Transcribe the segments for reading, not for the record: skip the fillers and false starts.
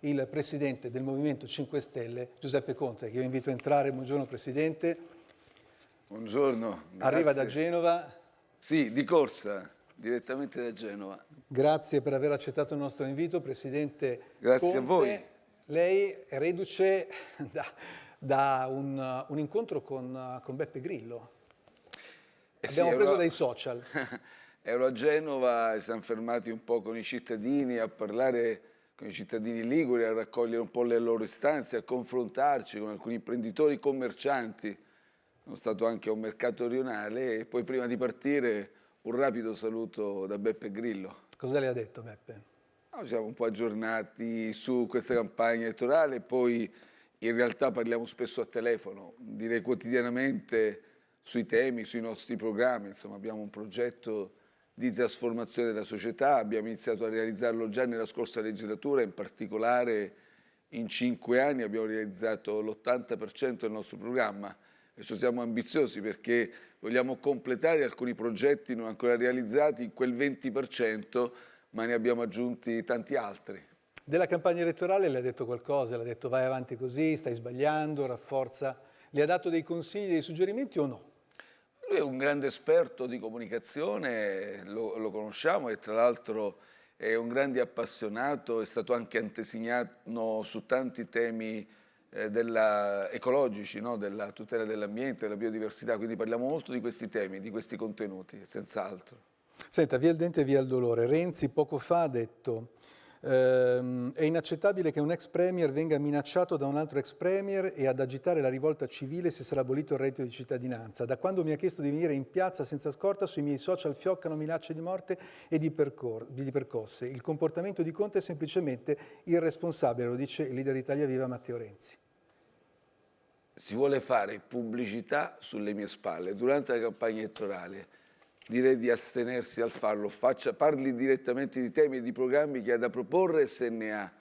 il Presidente del Movimento 5 Stelle, Giuseppe Conte, che io invito a entrare. Buongiorno Presidente. Buongiorno, grazie. Arriva da Genova. Sì, di corsa, direttamente da Genova. Grazie per aver accettato il nostro invito, Presidente Grazie Conte. a voi. Lei è reduce da un incontro con Beppe Grillo. Abbiamo preso dai social. Ero a Genova e siamo fermati un po' con i cittadini a parlare con i cittadini liguri, a raccogliere un po' le loro istanze, a confrontarci con alcuni imprenditori, commercianti. Sono stato anche a un mercato rionale e poi prima di partire un rapido saluto da Beppe Grillo. Cosa le ha detto Beppe? Ci siamo un po' aggiornati su questa campagna elettorale, poi in realtà parliamo spesso a telefono, direi quotidianamente sui temi, sui nostri programmi. Insomma, abbiamo un progetto di trasformazione della società, abbiamo iniziato a realizzarlo già nella scorsa legislatura, in particolare in 5 anni abbiamo realizzato l'80% del nostro programma. Adesso siamo ambiziosi perché vogliamo completare alcuni progetti non ancora realizzati, in quel 20%, ma ne abbiamo aggiunti tanti altri. Della campagna elettorale le ha detto qualcosa? Le ha detto vai avanti così, stai sbagliando, rafforza? Le ha dato dei consigli, dei suggerimenti o no? Lui è un grande esperto di comunicazione, lo conosciamo, e tra l'altro è un grande appassionato, è stato anche antesignano su tanti temi ecologici, no? Della tutela dell'ambiente, della biodiversità, quindi parliamo molto di questi temi, di questi contenuti, senz'altro. Senta, via il dente e via il dolore. Renzi poco fa ha detto è inaccettabile che un ex premier venga minacciato da un altro ex premier e ad agitare la rivolta civile se sarà abolito il reddito di cittadinanza. Da quando mi ha chiesto di venire in piazza senza scorta, sui miei social fioccano minacce di morte e di percosse. Il comportamento di Conte è semplicemente irresponsabile, lo dice il leader di Italia Viva Matteo Renzi. Si vuole fare pubblicità sulle mie spalle durante la campagna elettorale. Direi di astenersi dal farlo, parli direttamente di temi e di programmi che ha da proporre se ne ha,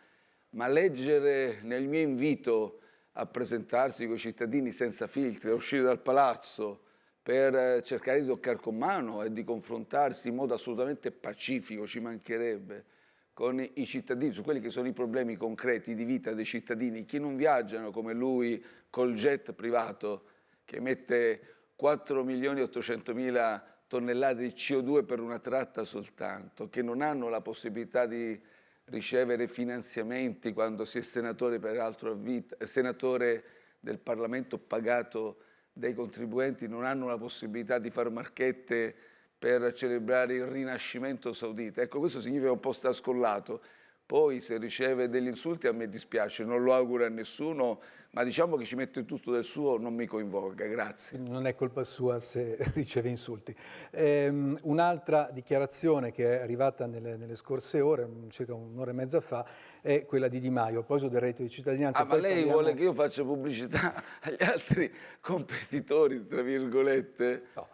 ma leggere nel mio invito a presentarsi con i cittadini senza filtri, a uscire dal palazzo per cercare di toccare con mano e di confrontarsi in modo assolutamente pacifico, ci mancherebbe, con i cittadini, su quelli che sono i problemi concreti di vita dei cittadini, che non viaggiano come lui col jet privato che emette 4.800.000 tonnellate di CO2 per una tratta soltanto, che non hanno la possibilità di ricevere finanziamenti quando si è senatore, peraltro a vita, senatore del Parlamento pagato dai contribuenti, non hanno la possibilità di fare marchette per celebrare il rinascimento saudita. Ecco, questo significa un po' sta scollato. Poi se riceve degli insulti a me dispiace, non lo auguro a nessuno, ma diciamo che ci mette tutto del suo, non mi coinvolga, grazie. Non è colpa sua se riceve insulti. Un'altra dichiarazione che è arrivata nelle scorse ore, circa un'ora e mezza fa, è quella di Di Maio, a proposito del reddito di cittadinanza. Ma lei vuole che io faccia pubblicità agli altri competitori, tra virgolette? No,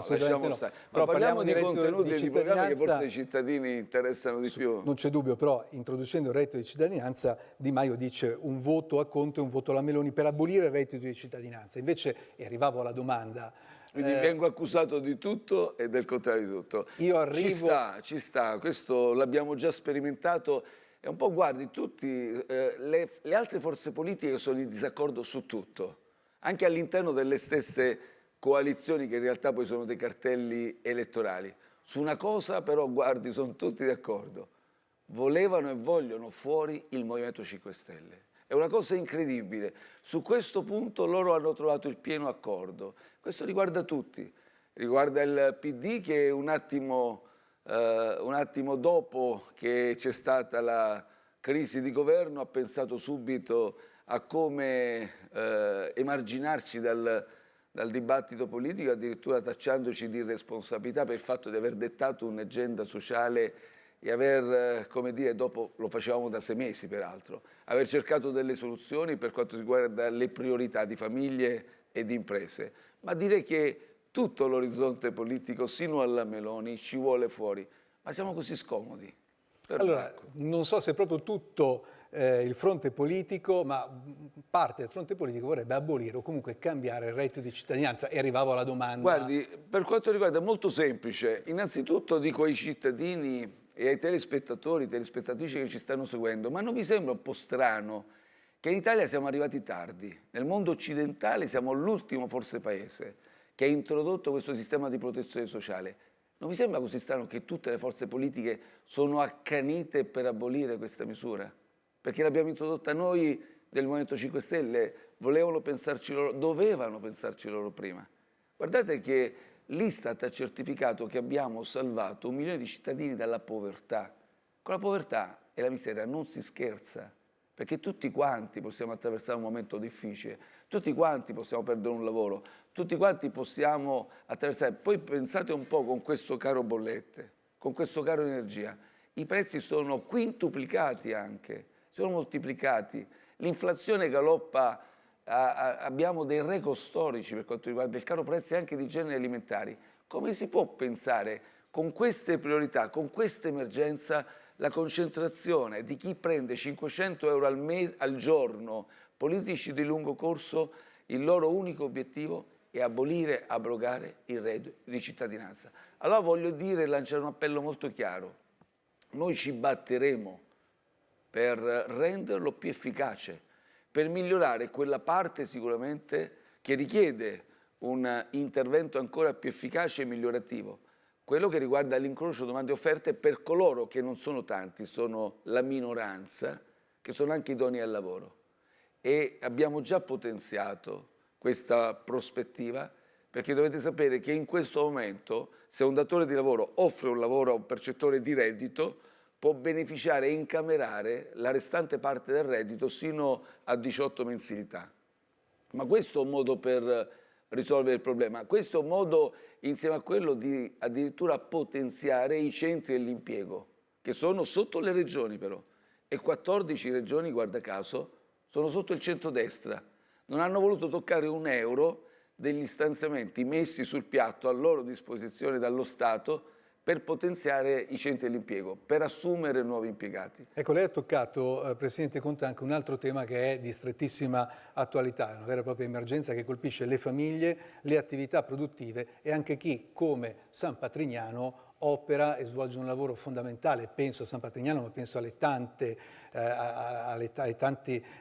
lasciamo no. stare. Ma però parliamo di contenuti e di programmi che forse cittadinanza, ai cittadini interessano di più. Non c'è dubbio, però introducendo il reddito di cittadinanza, Di Maio dice un voto a Conte e un voto alla Meloni per abolire il reddito di cittadinanza. Invece, e arrivavo alla domanda... Quindi vengo accusato di tutto e del contrario di tutto. Io arrivo... Ci sta, questo l'abbiamo già sperimentato. E un po' guardi, le altre forze politiche sono in disaccordo su tutto, anche all'interno delle stesse coalizioni che in realtà poi sono dei cartelli elettorali. Su una cosa però, guardi, sono tutti d'accordo. Volevano e vogliono fuori il Movimento 5 Stelle. È una cosa incredibile. Su questo punto loro hanno trovato il pieno accordo. Questo riguarda tutti. Riguarda il PD che un attimo dopo che c'è stata la crisi di governo ha pensato subito a come emarginarci dal dibattito politico, addirittura tacciandoci di irresponsabilità per il fatto di aver dettato un'agenda sociale e aver, come dire, dopo lo facevamo da 6 mesi peraltro, aver cercato delle soluzioni per quanto riguarda le priorità di famiglie e di imprese. Ma direi che tutto l'orizzonte politico, sino alla Meloni, ci vuole fuori. Ma siamo così scomodi. Allora, non so se proprio tutto il fronte politico, ma parte del fronte politico vorrebbe abolire o comunque cambiare il reddito di cittadinanza. E arrivavo alla domanda... Guardi, per quanto riguarda, è molto semplice. Innanzitutto dico ai cittadini e ai telespettatori, telespettatrici che ci stanno seguendo, ma non vi sembra un po' strano che in Italia siamo arrivati tardi? Nel mondo occidentale siamo l'ultimo forse paese che ha introdotto questo sistema di protezione sociale. Non vi sembra così strano che tutte le forze politiche sono accanite per abolire questa misura? Perché l'abbiamo introdotta noi del Movimento 5 Stelle, volevano pensarci loro, dovevano pensarci loro prima. Guardate che l'Istat ha certificato che abbiamo salvato 1 milione di cittadini dalla povertà. Con la povertà e la miseria non si scherza, perché tutti quanti possiamo attraversare un momento difficile, tutti quanti possiamo perdere un lavoro, tutti quanti possiamo attraversare. Poi pensate un po' con questo caro bollette, con questo caro energia, i prezzi sono quintuplicati anche, sono moltiplicati, l'inflazione galoppa, abbiamo dei record storici per quanto riguarda il caro prezzi anche di generi alimentari. Come si può pensare con queste priorità, con questa emergenza, la concentrazione di chi prende 500 euro al giorno, politici di lungo corso, il loro unico obiettivo è abolire, abrogare il reddito di cittadinanza? Allora voglio dire, lanciare un appello molto chiaro. Noi ci batteremo per renderlo più efficace, per migliorare quella parte sicuramente che richiede un intervento ancora più efficace e migliorativo, quello che riguarda l'incrocio domande e offerte per coloro che non sono tanti, sono la minoranza, che sono anche idonei al lavoro. E abbiamo già potenziato questa prospettiva, perché dovete sapere che in questo momento, se un datore di lavoro offre un lavoro a un percettore di reddito, può beneficiare e incamerare la restante parte del reddito sino a 18 mensilità. Ma questo è un modo per risolvere il problema, questo è un modo insieme a quello di addirittura potenziare i centri dell'impiego, che sono sotto le regioni però, e 14 regioni, guarda caso, sono sotto il centrodestra. Non hanno voluto toccare un euro degli stanziamenti messi sul piatto a loro disposizione dallo Stato per potenziare i centri dell'impiego, per assumere nuovi impiegati. Ecco, lei ha toccato, Presidente Conte, anche un altro tema che è di strettissima attualità, una vera e propria emergenza che colpisce le famiglie, le attività produttive e anche chi, come San Patrignano, opera e svolge un lavoro fondamentale. Penso a San Patrignano, ma penso alle tante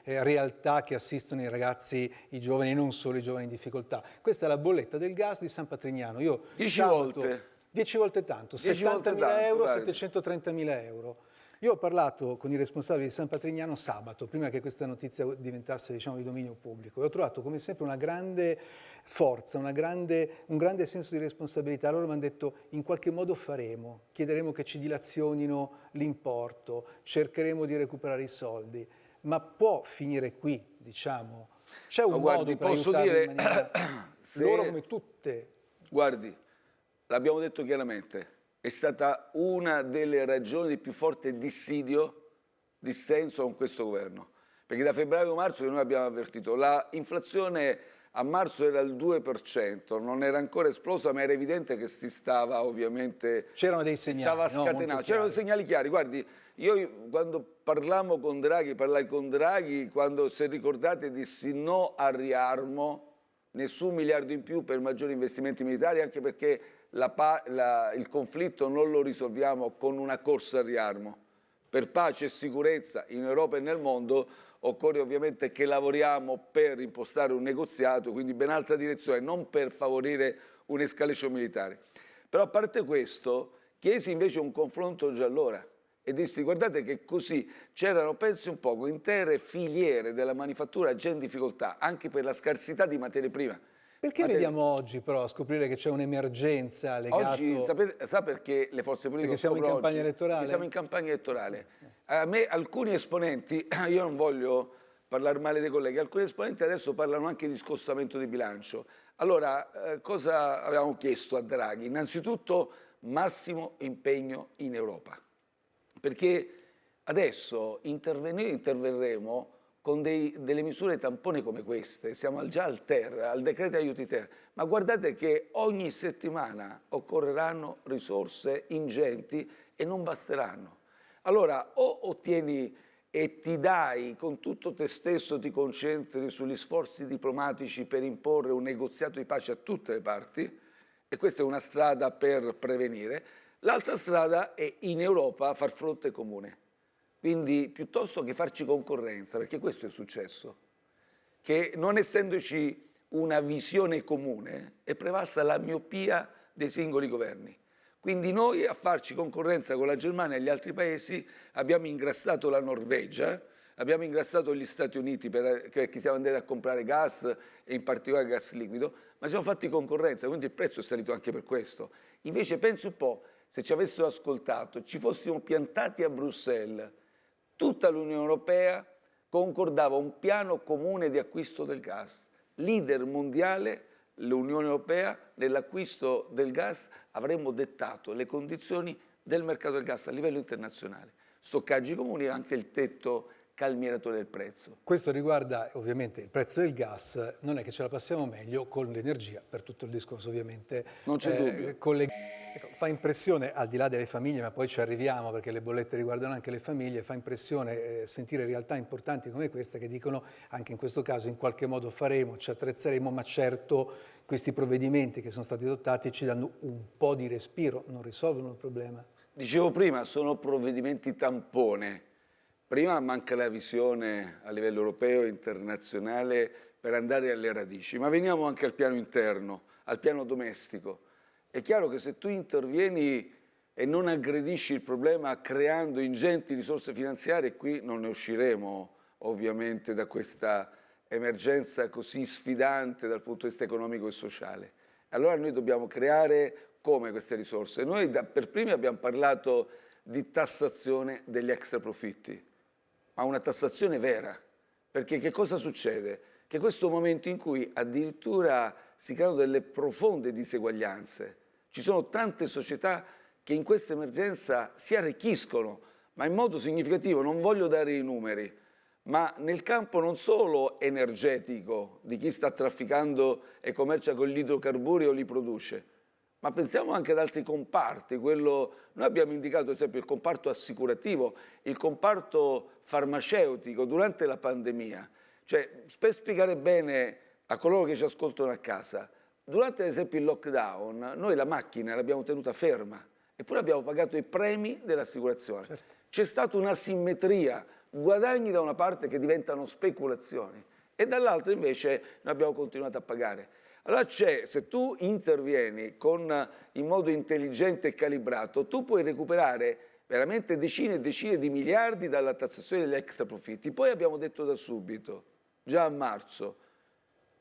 realtà che assistono i ragazzi, i giovani e non solo i giovani in difficoltà. Questa è la bolletta del gas di San Patrignano. Io 10 volte. 10 volte tanto, 10 volte 70.000 tanto, euro, guardi. 730.000 euro. Io ho parlato con i responsabili di San Patrignano sabato, prima che questa notizia diventasse, diciamo, di dominio pubblico, e ho trovato come sempre una grande forza, un grande senso di responsabilità. Loro mi hanno detto: in qualche modo faremo, chiederemo che ci dilazionino l'importo, cercheremo di recuperare i soldi, ma può finire qui, diciamo? C'è un modo per posso aiutarli dire, in maniera... Loro come tutte... Guardi, l'abbiamo detto chiaramente, è stata una delle ragioni di più forte dissenso con questo governo. Perché da febbraio-marzo che noi abbiamo avvertito, l'inflazione a marzo era al 2%, non era ancora esplosa, ma era evidente che si stava ovviamente... C'erano dei segnali, stava scatenando, c'erano dei segnali chiari. Guardi, io quando parlai con Draghi, quando, se ricordate, dissi no al riarmo, nessun miliardo in più per maggiori investimenti militari, anche perché il conflitto non lo risolviamo con una corsa al riarmo. Per pace e sicurezza in Europa e nel mondo occorre ovviamente che lavoriamo per impostare un negoziato, quindi ben altra direzione, non per favorire un'escalation militare. Però a parte questo, chiesi invece un confronto già allora e dissi: guardate che così c'erano, pensi un poco, intere filiere della manifattura già in difficoltà, anche per la scarsità di materie prime. Perché vediamo oggi però a scoprire che c'è un'emergenza legata... Oggi, sa perché le forze politiche... Perché siamo in campagna elettorale? Perché siamo in campagna elettorale. A me alcuni esponenti, io non voglio parlare male dei colleghi, alcuni esponenti adesso parlano anche di scostamento di bilancio. Allora, cosa avevamo chiesto a Draghi? Innanzitutto massimo impegno in Europa, perché adesso interverremo con delle misure tampone come queste, siamo già al TER, al decreto aiuti TER, ma guardate che ogni settimana occorreranno risorse ingenti e non basteranno. Allora o ottieni e ti dai con tutto te stesso, ti concentri sugli sforzi diplomatici per imporre un negoziato di pace a tutte le parti, e questa è una strada per prevenire, L'altra strada è in Europa far fronte comune. Quindi piuttosto che farci concorrenza, perché questo è successo, che non essendoci una visione comune è prevalsa la miopia dei singoli governi. Quindi noi a farci concorrenza con la Germania e gli altri paesi abbiamo ingrassato la Norvegia, abbiamo ingrassato gli Stati Uniti perché siamo andati a comprare gas e in particolare gas liquido, ma siamo fatti concorrenza, quindi il prezzo è salito anche per questo. Invece pensi un po', se ci avessero ascoltato, ci fossimo piantati a Bruxelles, tutta l'Unione Europea concordava un piano comune di acquisto del gas. Leader mondiale, l'Unione Europea, nell'acquisto del gas avremmo dettato le condizioni del mercato del gas a livello internazionale. Stoccaggi comuni e anche il tetto calmieratore del prezzo. Questo riguarda ovviamente il prezzo del gas, non è che ce la passiamo meglio con l'energia, per tutto il discorso ovviamente. Non c'è dubbio. Ecco, fa impressione, al di là delle famiglie, ma poi ci arriviamo perché le bollette riguardano anche le famiglie, fa impressione sentire realtà importanti come queste che dicono anche in questo caso in qualche modo faremo, ci attrezzeremo, ma certo questi provvedimenti che sono stati adottati ci danno un po' di respiro, non risolvono il problema. Dicevo prima, sono provvedimenti tampone. Prima manca la visione a livello europeo e internazionale per andare alle radici, ma veniamo anche al piano interno, al piano domestico. È chiaro che se tu intervieni e non aggredisci il problema creando ingenti risorse finanziarie, qui non ne usciremo ovviamente da questa emergenza così sfidante dal punto di vista economico e sociale. Allora noi dobbiamo creare come queste risorse? Noi per primi abbiamo parlato di tassazione degli extraprofitti, ma una tassazione vera, perché che cosa succede? Che questo è un momento in cui addirittura si creano delle profonde diseguaglianze. Ci sono tante società che in questa emergenza si arricchiscono, ma in modo significativo, non voglio dare i numeri, ma nel campo non solo energetico, di chi sta trafficando e commercia con gli idrocarburi o li produce, ma pensiamo anche ad altri comparti. Noi abbiamo indicato ad esempio il comparto assicurativo, il comparto farmaceutico durante la pandemia. Cioè, per spiegare bene a coloro che ci ascoltano a casa, durante ad esempio il lockdown noi la macchina l'abbiamo tenuta ferma, eppure abbiamo pagato i premi dell'assicurazione. Certo. C'è stata una simmetria, guadagni da una parte che diventano speculazioni e dall'altra invece noi abbiamo continuato a pagare. Allora se tu intervieni in modo intelligente e calibrato, tu puoi recuperare veramente decine e decine di miliardi dalla tassazione degli extraprofitti. Poi abbiamo detto da subito, già a marzo,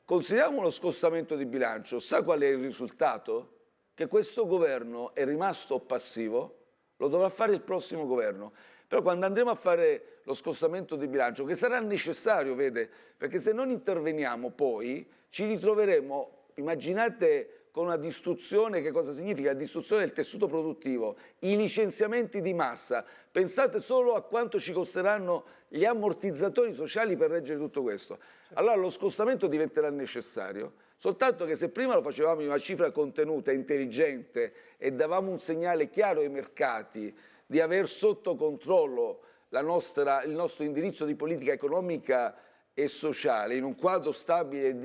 consideriamo uno scostamento di bilancio, sa qual è il risultato? Che questo governo è rimasto passivo, lo dovrà fare il prossimo governo. Però quando andremo a fare lo scostamento di bilancio, che sarà necessario, vede, perché se non interveniamo poi ci ritroveremo, immaginate con una distruzione, che cosa significa? La distruzione del tessuto produttivo, i licenziamenti di massa. Pensate solo a quanto ci costeranno gli ammortizzatori sociali per reggere tutto questo. Allora lo scostamento diventerà necessario, soltanto che se prima lo facevamo in una cifra contenuta, intelligente e davamo un segnale chiaro ai mercati di aver sotto controllo il nostro indirizzo di politica economica e sociale in un quadro stabile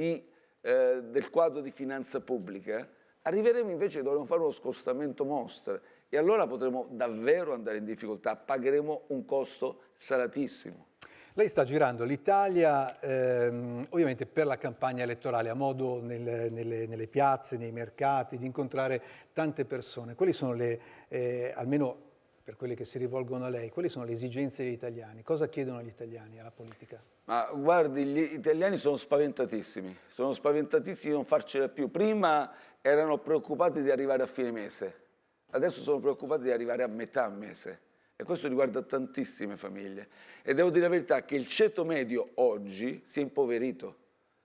del quadro di finanza pubblica, arriveremo invece che dovremo fare uno scostamento mostro e allora potremo davvero andare in difficoltà, pagheremo un costo salatissimo. Lei sta girando l'Italia ovviamente per la campagna elettorale, ha modo nelle piazze, nei mercati, di incontrare tante persone. Quali sono almeno per quelle che si rivolgono a lei, quali sono le esigenze degli italiani? Cosa chiedono gli italiani alla politica? Ma guardi, gli italiani sono spaventatissimi di non farcela più. Prima erano preoccupati di arrivare a fine mese, adesso sono preoccupati di arrivare a metà mese e questo riguarda tantissime famiglie. E devo dire la verità che il ceto medio oggi si è impoverito.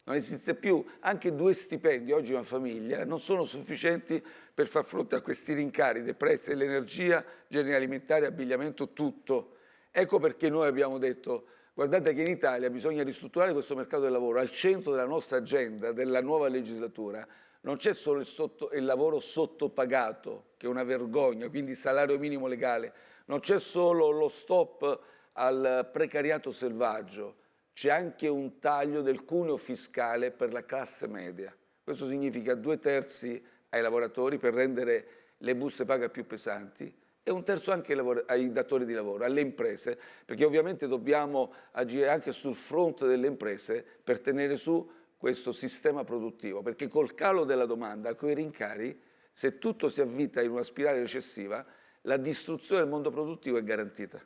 Non esiste più, anche 2 stipendi oggi una famiglia non sono sufficienti per far fronte a questi rincari dei prezzi dell'energia, generi alimentari, abbigliamento, tutto. Ecco perché noi abbiamo detto, guardate che in Italia bisogna ristrutturare questo mercato del lavoro, al centro della nostra agenda, della nuova legislatura, non c'è solo il lavoro sottopagato, che è una vergogna, quindi salario minimo legale, non c'è solo lo stop al precariato selvaggio, c'è anche un taglio del cuneo fiscale per la classe media. Questo significa 2/3 ai lavoratori per rendere le buste paga più pesanti, e un terzo anche ai datori di lavoro, alle imprese, perché ovviamente dobbiamo agire anche sul fronte delle imprese per tenere su questo sistema produttivo, perché col calo della domanda, con i rincari, se tutto si avvita in una spirale recessiva, la distruzione del mondo produttivo è garantita.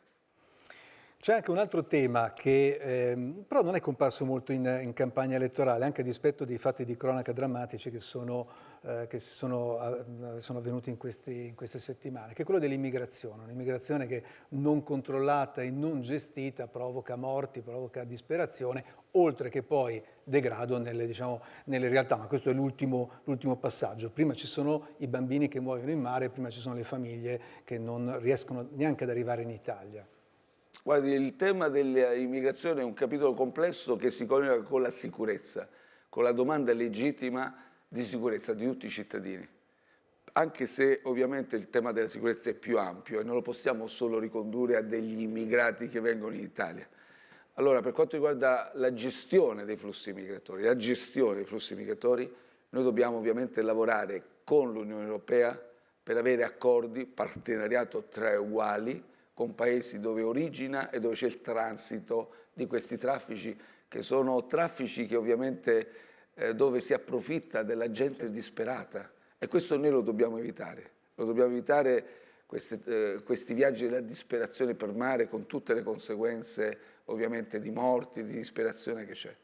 C'è anche un altro tema che però non è comparso molto in campagna elettorale, anche a dispetto dei fatti di cronaca drammatici che sono avvenuti in queste settimane, che è quello dell'immigrazione. Un'immigrazione che non controllata e non gestita provoca morti, provoca disperazione, oltre che poi degrado nelle realtà. Ma questo è l'ultimo passaggio. Prima ci sono i bambini che muoiono in mare, prima ci sono le famiglie che non riescono neanche ad arrivare in Italia. Guardi, il tema dell'immigrazione è un capitolo complesso che si coniuga con la sicurezza, con la domanda legittima di sicurezza di tutti i cittadini. Anche se ovviamente il tema della sicurezza è più ampio e non lo possiamo solo ricondurre a degli immigrati che vengono in Italia. Allora, per quanto riguarda la gestione dei flussi migratori, noi dobbiamo ovviamente lavorare con l'Unione Europea per avere accordi, partenariato tra uguali, con paesi dove origina e dove c'è il transito di questi traffici, che sono traffici che ovviamente dove si approfitta della gente disperata, e questo noi lo dobbiamo evitare. Lo dobbiamo evitare questi viaggi della disperazione per mare, con tutte le conseguenze ovviamente di morti, di disperazione che c'è.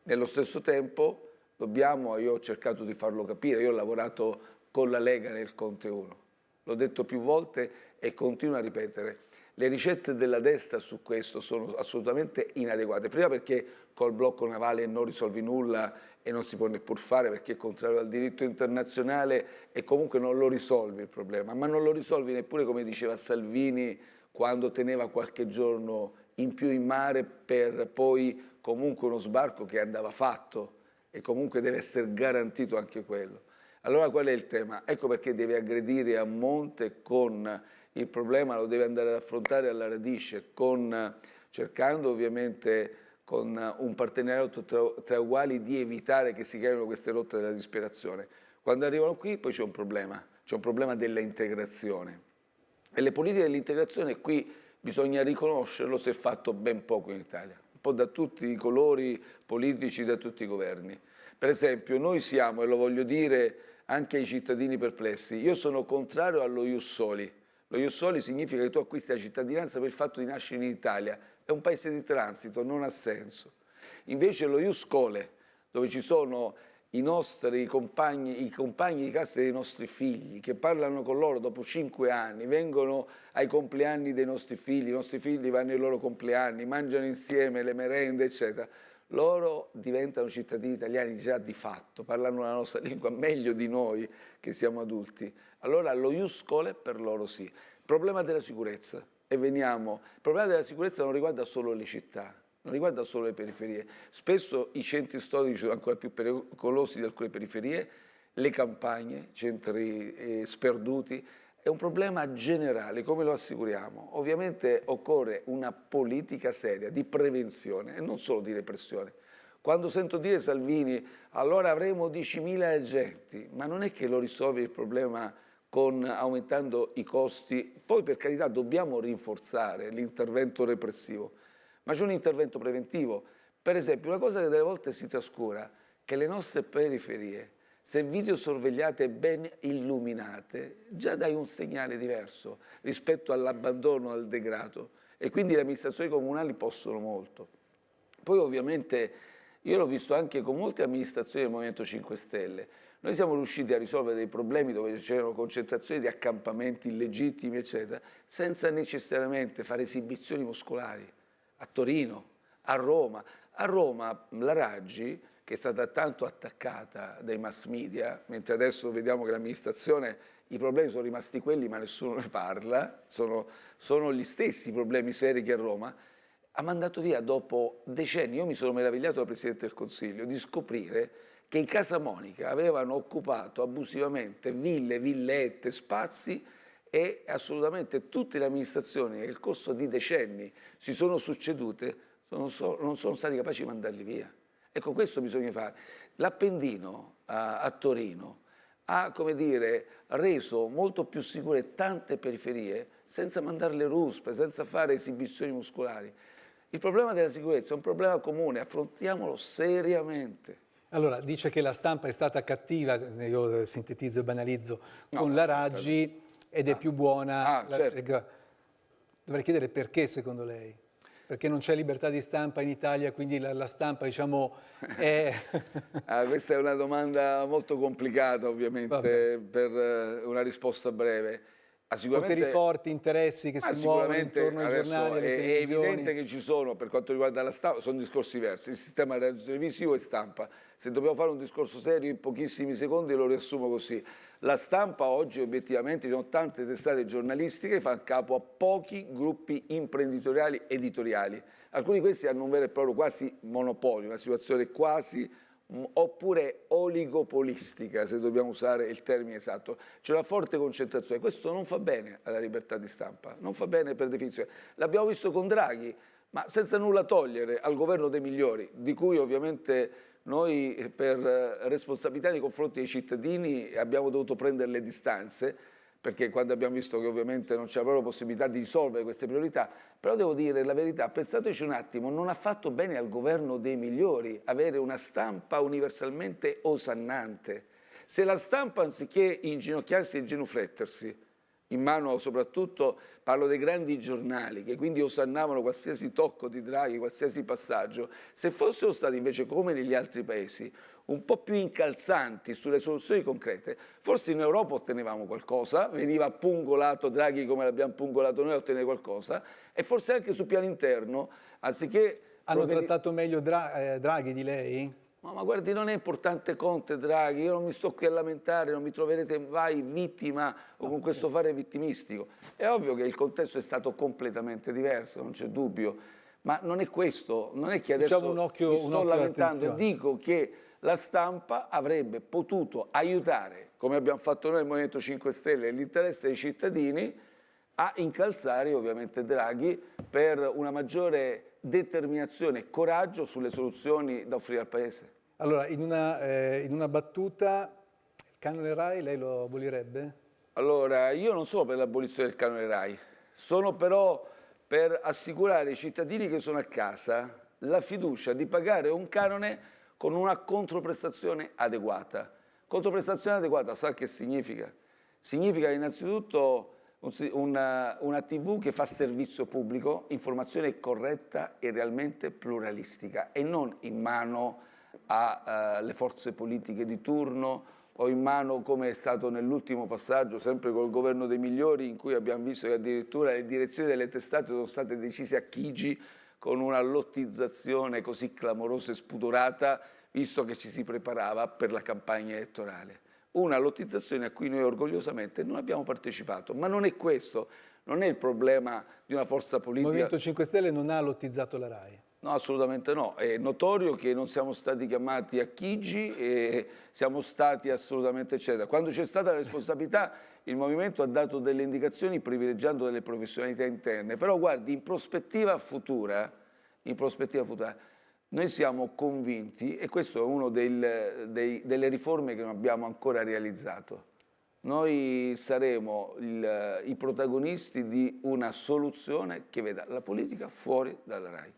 Nello stesso tempo io ho cercato di farlo capire, io ho lavorato con la Lega nel Conte 1, l'ho detto più volte e continuo a ripetere. Le ricette della destra su questo sono assolutamente inadeguate, prima perché col blocco navale non risolvi nulla e non si può neppur fare perché è contrario al diritto internazionale e comunque non lo risolvi il problema, ma non lo risolvi neppure, come diceva Salvini, quando teneva qualche giorno in più in mare per poi comunque uno sbarco che andava fatto e comunque deve essere garantito anche quello. Allora qual è il tema? Ecco perché deve aggredire a monte con il problema, lo deve andare ad affrontare alla radice, cercando ovviamente con un partenariato tra uguali di evitare che si creino queste rotte della disperazione. Quando arrivano qui poi c'è un problema della integrazione. E le politiche dell'integrazione qui bisogna riconoscerlo, si è fatto ben poco in Italia, un po' da tutti i colori politici, da tutti i governi. Per esempio noi siamo, e lo voglio dire anche ai cittadini perplessi, io sono contrario allo ius soli. Lo ius soli significa che tu acquisti la cittadinanza per il fatto di nascere in Italia, è un paese di transito, non ha senso. Invece lo ius scholae, dove ci sono i nostri compagni, i compagni di classe dei nostri figli, che parlano con loro dopo 5 anni, vengono ai compleanni dei nostri figli, i nostri figli vanno ai loro compleanni, mangiano insieme le merende, eccetera. Loro diventano cittadini italiani già di fatto, parlano la nostra lingua meglio di noi che siamo adulti. Allora lo ius scholae per loro sì. Il problema della sicurezza, il problema della sicurezza non riguarda solo le città, non riguarda solo le periferie. Spesso i centri storici sono ancora più pericolosi di alcune periferie, le campagne, centri sperduti. È un problema generale, come lo assicuriamo? Ovviamente occorre una politica seria di prevenzione e non solo di repressione. Quando sento dire Salvini, allora avremo 10.000 agenti, ma non è che lo risolve il problema aumentando i costi. Poi per carità dobbiamo rinforzare l'intervento repressivo, ma c'è un intervento preventivo. Per esempio, una cosa che delle volte si trascura, che le nostre periferie, se videosorvegliate e ben illuminate, già dai un segnale diverso rispetto all'abbandono, al degrado, e quindi le amministrazioni comunali possono molto. Poi ovviamente io l'ho visto anche con molte amministrazioni del Movimento 5 Stelle. Noi siamo riusciti a risolvere dei problemi dove c'erano concentrazioni di accampamenti illegittimi, eccetera, senza necessariamente fare esibizioni muscolari. A Torino, a Roma. A Roma la Raggi, che è stata tanto attaccata dai mass media, mentre adesso vediamo che l'amministrazione, i problemi sono rimasti quelli ma nessuno ne parla, sono gli stessi problemi seri che a Roma, ha mandato via dopo decenni. Io mi sono meravigliato da Presidente del Consiglio di scoprire che i Casa Monica avevano occupato abusivamente ville, villette, spazi, e assolutamente tutte le amministrazioni che nel corso di decenni si sono succedute non sono stati capaci di mandarli via. Ecco, questo bisogna fare. L'Appendino a Torino ha, come dire, reso molto più sicure tante periferie senza mandare le ruspe, senza fare esibizioni muscolari. Il problema della sicurezza è un problema comune, affrontiamolo seriamente. Allora, dice che la stampa è stata cattiva, io sintetizzo e banalizzo, No, con no, la no, è stato- Raggi ed è più buona. certo. Dovrei chiedere perché secondo lei? Perché non c'è libertà di stampa in Italia, quindi la stampa, diciamo, è... Questa è una domanda molto complicata, Vabbè. ovviamente, per una risposta breve. Poteri forti, interessi che si muovono Sicuramente intorno ai adesso giornali, alle è evidente televisioni. che ci sono, per quanto riguarda la stampa, sono discorsi diversi, il sistema televisivo e stampa. Se dobbiamo fare un discorso serio in pochissimi secondi lo riassumo così. La stampa oggi obiettivamente ci sono tante testate giornalistiche che fanno capo a pochi gruppi imprenditoriali editoriali. Alcuni di questi hanno un vero e proprio quasi monopolio, una situazione quasi oppure oligopolistica, se dobbiamo usare il termine esatto. C'è una forte concentrazione. Questo non fa bene alla libertà di stampa, non fa bene per definizione. L'abbiamo visto con Draghi, ma senza nulla togliere al governo dei migliori, di cui ovviamente noi per responsabilità nei confronti dei cittadini abbiamo dovuto prendere le distanze, perché quando abbiamo visto che ovviamente non c'era proprio possibilità di risolvere queste priorità, però devo dire la verità, pensateci un attimo, non ha fatto bene al governo dei migliori avere una stampa universalmente osannante. Se la stampa, anziché inginocchiarsi e genuflettersi, in mano soprattutto, parlo dei grandi giornali, che quindi osannavano qualsiasi tocco di Draghi, qualsiasi passaggio, se fossero stati invece come negli altri paesi, un po' più incalzanti sulle soluzioni concrete, forse in Europa ottenevamo qualcosa, veniva pungolato Draghi come l'abbiamo pungolato noi a ottenere qualcosa, e forse anche sul piano interno, anziché... Hanno trattato meglio Draghi di lei? Ma guardi, non è importante Conte, Draghi, io non mi sto qui a lamentare, non mi troverete mai vittima o con questo fare vittimistico. È ovvio che il contesto è stato completamente diverso, non c'è dubbio, ma non è questo, non è che adesso Diciamo mi sto lamentando, d'attenzione. dico che la stampa avrebbe potuto aiutare, come abbiamo fatto noi nel Movimento 5 Stelle, l'interesse dei cittadini a incalzare ovviamente Draghi per una maggiore determinazione e coraggio sulle soluzioni da offrire al Paese. Allora, in una battuta, il canone Rai lei lo abolirebbe? Allora, io non sono per l'abolizione del canone RAI, sono però per assicurare ai cittadini che sono a casa la fiducia di pagare un canone con una controprestazione adeguata. Controprestazione adeguata, sa che significa? Significa innanzitutto una TV che fa servizio pubblico, informazione corretta e realmente pluralistica e non in mano alle forze politiche di turno o in mano, come è stato nell'ultimo passaggio, sempre col governo dei migliori, in cui abbiamo visto che addirittura le direzioni delle testate sono state decise a chigi con una lottizzazione così clamorosa e spudorata, visto che ci si preparava per la campagna elettorale. Una lottizzazione a cui noi orgogliosamente non abbiamo partecipato, ma non è questo, non è il problema di una forza Il politica. Movimento 5 Stelle non ha lottizzato la Rai. No, assolutamente no. È notorio che non siamo stati chiamati a chigi e siamo stati assolutamente eccetera. Quando c'è stata la responsabilità, il Movimento ha dato delle indicazioni privilegiando delle professionalità interne. Però guardi, in prospettiva futura, noi siamo convinti, e questo è una delle riforme che non abbiamo ancora realizzato, noi saremo i protagonisti di una soluzione che veda la politica fuori dalla RAI.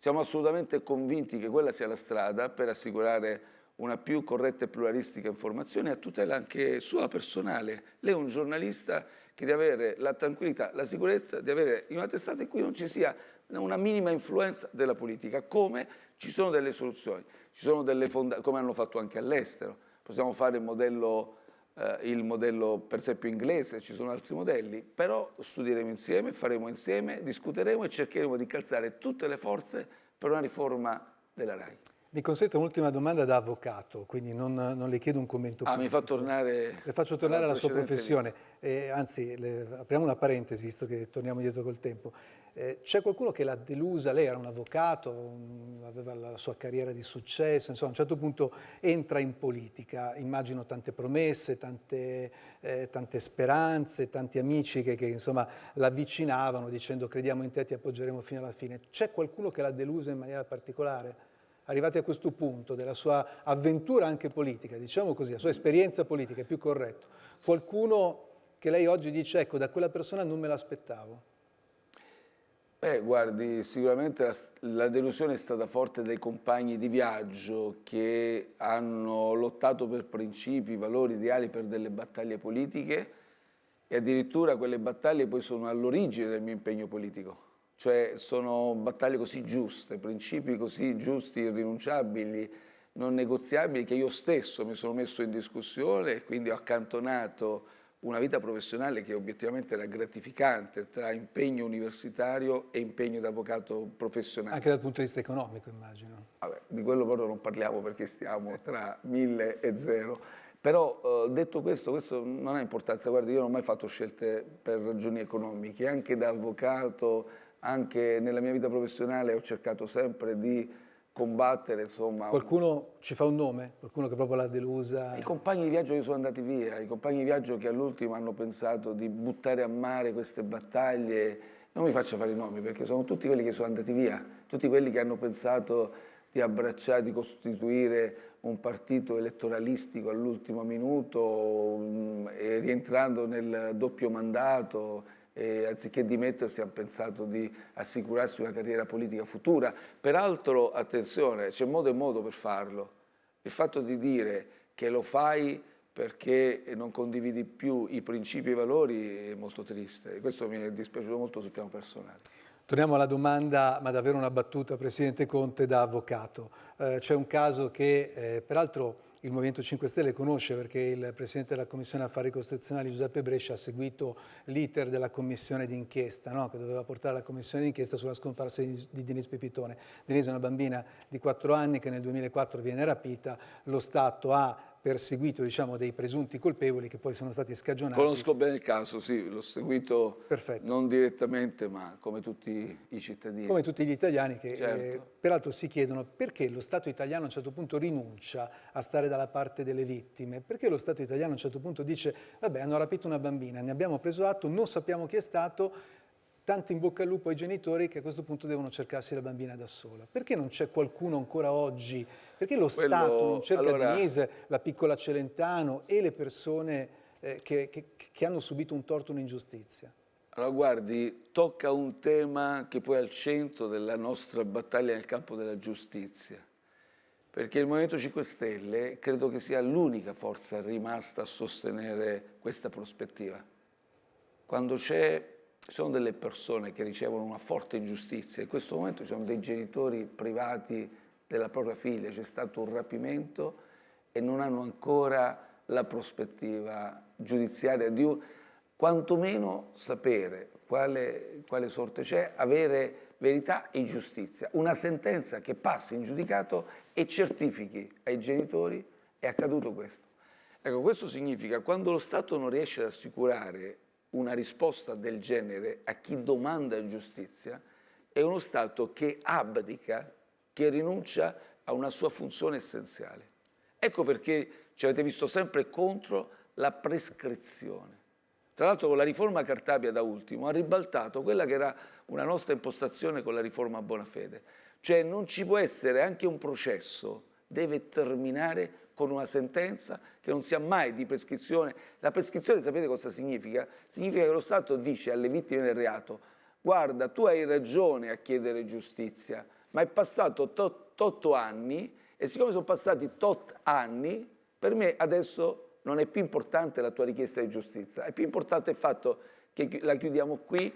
Siamo assolutamente convinti che quella sia la strada per assicurare una più corretta e pluralistica informazione a tutela anche sua personale. Lei è un giornalista che deve avere la tranquillità, la sicurezza di avere in una testata in cui non ci sia una minima influenza della politica, come ci sono delle soluzioni, ci sono delle come hanno fatto anche all'estero. Possiamo fare il modello per esempio inglese, ci sono altri modelli, però studieremo insieme, faremo insieme, discuteremo e cercheremo di calzare tutte le forze per una riforma della RAI. Mi consente un'ultima domanda da avvocato, quindi non le chiedo un commento mi fa tornare... Le faccio tornare alla sua professione, anzi apriamo una parentesi visto che torniamo indietro col tempo. C'è qualcuno che l'ha delusa, lei era un avvocato, aveva la sua carriera di successo, insomma a un certo punto entra in politica, immagino tante promesse, tante speranze, tanti amici che insomma l'avvicinavano dicendo crediamo in te, ti appoggeremo fino alla fine. C'è qualcuno che l'ha delusa in maniera particolare? arrivati a questo punto della sua avventura anche politica, diciamo così, la sua esperienza politica, è più corretto, qualcuno che lei oggi dice, ecco, da quella persona non me l'aspettavo? Guardi, sicuramente la delusione è stata forte dai compagni di viaggio che hanno lottato per principi, valori, ideali, per delle battaglie politiche e addirittura quelle battaglie poi sono all'origine del mio impegno politico. Cioè sono battaglie così giuste, principi così giusti, irrinunciabili, non negoziabili, che io stesso mi sono messo in discussione e quindi ho accantonato una vita professionale che obiettivamente era gratificante tra impegno universitario e impegno da avvocato professionale. Anche dal punto di vista economico, immagino. Vabbè, di quello proprio non parliamo perché stiamo tra 1000 e 0. Però detto questo, questo non ha importanza. Guardi, io non ho mai fatto scelte per ragioni economiche. Anche da avvocato, anche nella mia vita professionale ho cercato sempre di combattere, insomma. Qualcuno ci fa un nome? Qualcuno che proprio l'ha delusa? I compagni di viaggio che sono andati via, i compagni di viaggio che all'ultimo hanno pensato di buttare a mare queste battaglie, non mi faccia fare i nomi perché sono tutti quelli che sono andati via, tutti quelli che hanno pensato di abbracciare, di costituire un partito elettoralistico all'ultimo minuto e rientrando nel doppio mandato. E anziché dimettersi hanno pensato di assicurarsi una carriera politica futura. Peraltro, attenzione, c'è modo e modo per farlo. Il fatto di dire che lo fai perché non condividi più i principi e i valori è molto triste. Questo mi è dispiaciuto molto sul piano personale. Torniamo alla domanda, ma davvero una battuta, Presidente Conte, da avvocato. C'è un caso che, peraltro, il Movimento 5 Stelle conosce perché il Presidente della Commissione Affari Costituzionali, Giuseppe Brescia, ha seguito l'iter della commissione d'inchiesta, no? Che doveva portare la commissione d'inchiesta sulla scomparsa di Denise Pipitone. Denise è una bambina di 4 anni che nel 2004 viene rapita, lo Stato ha perseguito, diciamo, dei presunti colpevoli che poi sono stati scagionati. Conosco bene il caso, sì, l'ho seguito. Perfetto. Non direttamente, ma come tutti i cittadini. Come tutti gli italiani che certo. Peraltro si chiedono perché lo Stato italiano a un certo punto rinuncia a stare dalla parte delle vittime, perché lo Stato italiano a un certo punto dice vabbè, hanno rapito una bambina, ne abbiamo preso atto, non sappiamo chi è stato, tanto in bocca al lupo ai genitori che a questo punto devono cercarsi la bambina da sola. Perché non c'è qualcuno ancora oggi? Perché lo Stato non cerca Denise, la piccola Celentano e le persone che hanno subito un torto, un'ingiustizia? Allora guardi, tocca un tema che poi è al centro della nostra battaglia nel campo della giustizia, perché il Movimento 5 Stelle credo che sia l'unica forza rimasta a sostenere questa prospettiva. Quando ci sono delle persone che ricevono una forte ingiustizia, in questo momento ci sono dei genitori privati della propria figlia, c'è stato un rapimento e non hanno ancora la prospettiva giudiziaria di quantomeno sapere quale sorte c'è, avere verità e giustizia, una sentenza che passi in giudicato e certifichi ai genitori è accaduto questo. Ecco, questo significa quando lo Stato non riesce ad assicurare una risposta del genere a chi domanda giustizia, è uno Stato che abdica, che rinuncia a una sua funzione essenziale. Ecco perché ci avete visto sempre contro la prescrizione. Tra l'altro con la riforma Cartabia da ultimo ha ribaltato quella che era una nostra impostazione con la riforma Bonafede. Cioè non ci può essere anche un processo, deve terminare con una sentenza che non sia mai di prescrizione. La prescrizione sapete cosa significa? Significa che lo Stato dice alle vittime del reato guarda, tu hai ragione a chiedere giustizia, ma è passato tot anni e siccome sono passati tot anni, per me adesso non è più importante la tua richiesta di giustizia, è più importante il fatto che la chiudiamo qui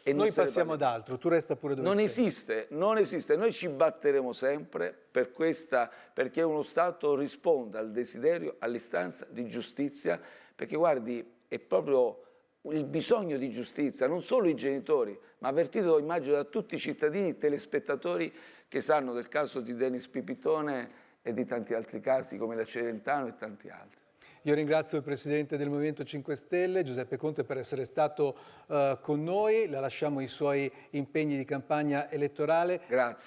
e noi passiamo ad altro, tu resta pure dove non sei. Non esiste, noi ci batteremo sempre per questa, perché uno Stato risponda al desiderio, all'istanza di giustizia, perché guardi, è proprio il bisogno di giustizia, non solo i genitori, ma avvertito immagino da tutti i cittadini, telespettatori che sanno del caso di Denise Pipitone e di tanti altri casi come la Celentano e tanti altri. Io ringrazio il Presidente del Movimento 5 Stelle, Giuseppe Conte, per essere stato con noi. La lasciamo i suoi impegni di campagna elettorale. Grazie.